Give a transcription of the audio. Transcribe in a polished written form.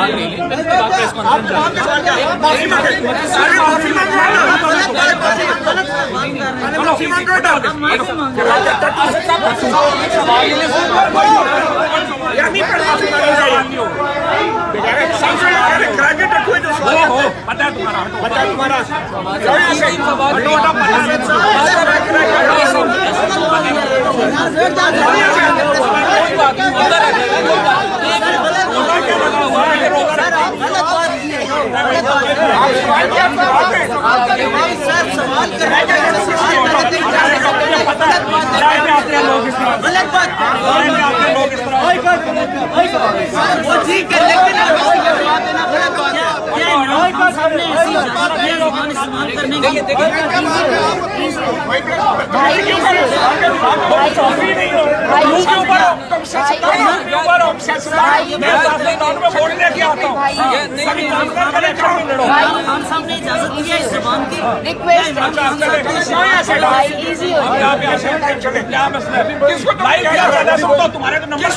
सवाल ले लें, फिर उसके बाद प्रेस कॉन्फ्रेंस पता है तुम्हारा तुम्हारे तो नंबर